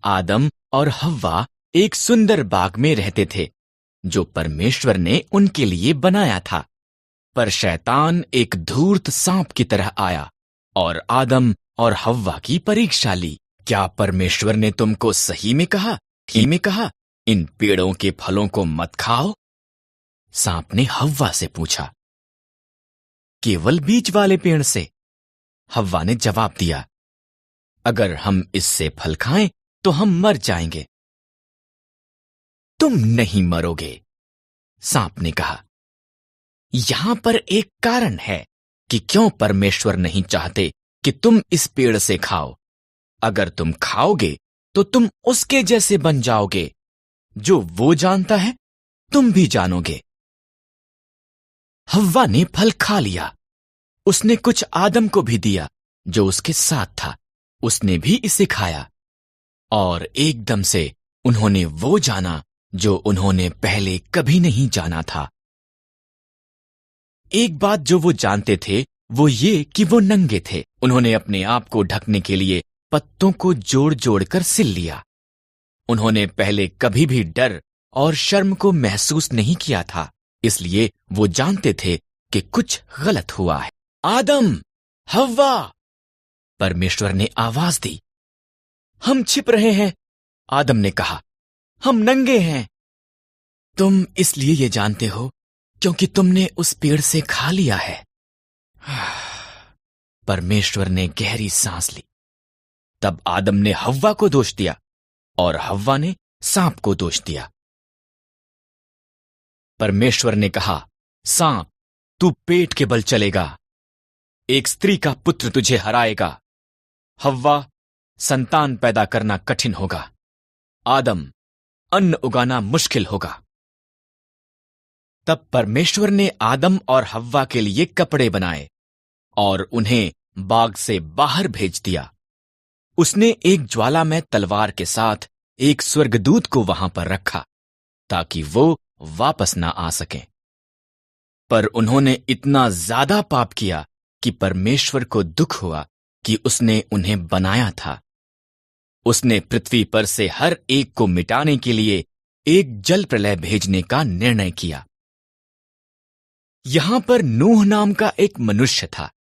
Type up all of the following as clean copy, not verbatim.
आदम और हव्वा एक सुंदर बाग में रहते थे जो परमेश्वर ने उनके लिए बनाया था। पर शैतान एक धूर्त सांप की तरह आया और आदम और हव्वा की परीक्षा ली। क्या परमेश्वर ने तुमको सही में कहा इन पेड़ों के फलों को मत खाओ? सांप ने हव्वा से पूछा। केवल बीज वाले पेड़ से, हव्वा ने जवाब दिया। अगर हम इससे फल खाएं तो हम मर जाएंगे। तुम नहीं मरोगे, सांप ने कहा। यहां पर एक कारण है कि क्यों परमेश्वर नहीं चाहते कि तुम इस पेड़ से खाओ। अगर तुम खाओगे तो तुम उसके जैसे बन जाओगे। जो वो जानता है तुम भी जानोगे। हव्वा ने फल खा लिया। उसने कुछ आदम को भी दिया जो उसके साथ था। उसने भी इसे खाया और एकदम से उन्होंने वो जाना जो उन्होंने पहले कभी नहीं जाना था। एक बात जो वो जानते थे वो ये कि वो नंगे थे। उन्होंने अपने आप को ढकने के लिए पत्तों को जोड़ जोड़ कर सिल लिया। उन्होंने पहले कभी भी डर और शर्म को महसूस नहीं किया था, इसलिए वो जानते थे कि कुछ गलत हुआ है। आदम, हव्वा, परमेश्वर ने आवाज दी। हम छिप रहे हैं, आदम ने कहा। हम नंगे हैं। तुम इसलिए ये जानते हो क्योंकि तुमने उस पेड़ से खा लिया है। परमेश्वर ने गहरी सांस ली। तब आदम ने हव्वा को दोष दिया और हव्वा ने सांप को दोष दिया। परमेश्वर ने कहा, सांप, तू पेट के बल चलेगा। एक स्त्री का पुत्र तुझे हराएगा। हव्वा, संतान पैदा करना कठिन होगा। आदम, अन्न उगाना मुश्किल होगा। तब परमेश्वर ने आदम और हव्वा के लिए कपड़े बनाए और उन्हें बाग से बाहर भेज दिया। उसने एक ज्वालामय तलवार के साथ एक स्वर्गदूत को वहां पर रखा ताकि वो वापस ना आ सकें। पर उन्होंने इतना ज्यादा पाप किया कि परमेश्वर को दुख हुआ कि उसने उन्हें बनाया था। उसने पृथ्वी पर से हर एक को मिटाने के लिए एक जल प्रलय भेजने का निर्णय किया। यहां पर नूह नाम का एक मनुष्य था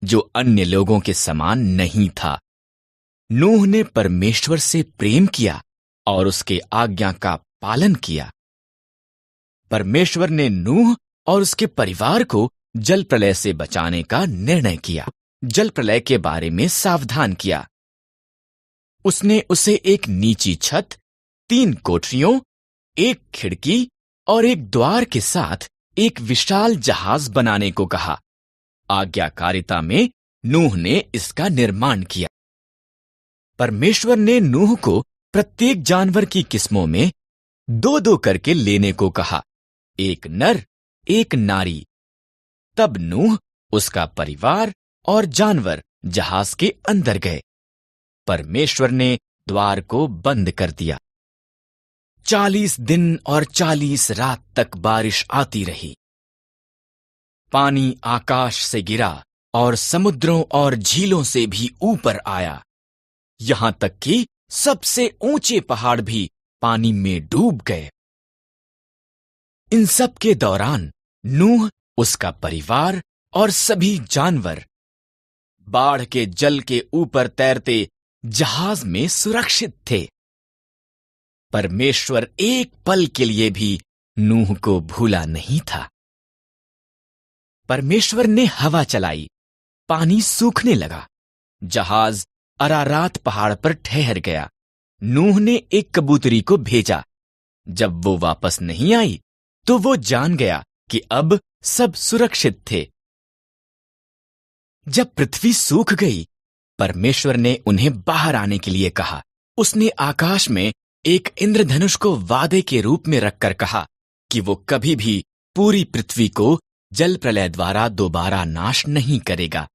जो अन्य लोगों के समान नहीं था। नूह ने परमेश्वर से प्रेम किया और उसके आज्ञा का पालन किया। परमेश्वर ने नूह और उसके परिवार को जल प्रलय से बचाने का निर्णय किया। जल प्रलय के बारे में सावधान किया। उसने उसे एक नीची छत, 3 कोठरियों, एक खिड़की और एक द्वार के साथ एक विशाल जहाज बनाने को कहा। आज्ञाकारिता में नूह ने इसका निर्माण किया। परमेश्वर ने नूह को प्रत्येक जानवर की किस्मों में 2-2 करके लेने को कहा, एक नर, एक नारी। तब नूह, उसका परिवार और जानवर जहाज के अंदर गए। परमेश्वर ने द्वार को बंद कर दिया। 40 दिन और 40 रात तक बारिश आती रही। पानी आकाश से गिरा और समुद्रों और झीलों से भी ऊपर आया, यहां तक कि सबसे ऊंचे पहाड़ भी पानी में डूब गए। इन सब के दौरान नूह, उसका परिवार और सभी जानवर बाढ़ के जल के ऊपर तैरते जहाज में सुरक्षित थे। परमेश्वर एक पल के लिए भी नूह को भूला नहीं था। परमेश्वर ने हवा चलाई, पानी सूखने लगा। जहाज अरारात पहाड़ पर ठहर गया। नूह ने एक कबूतरी को भेजा। जब वो वापस नहीं आई तो वो जान गया कि अब सब सुरक्षित थे। जब पृथ्वी सूख गई, परमेश्वर ने उन्हें बाहर आने के लिए कहा। उसने आकाश में एक इंद्रधनुष को वादे के रूप में रखकर कहा कि वो कभी भी पूरी पृथ्वी को जल प्रलय द्वारा दोबारा नाश नहीं करेगा।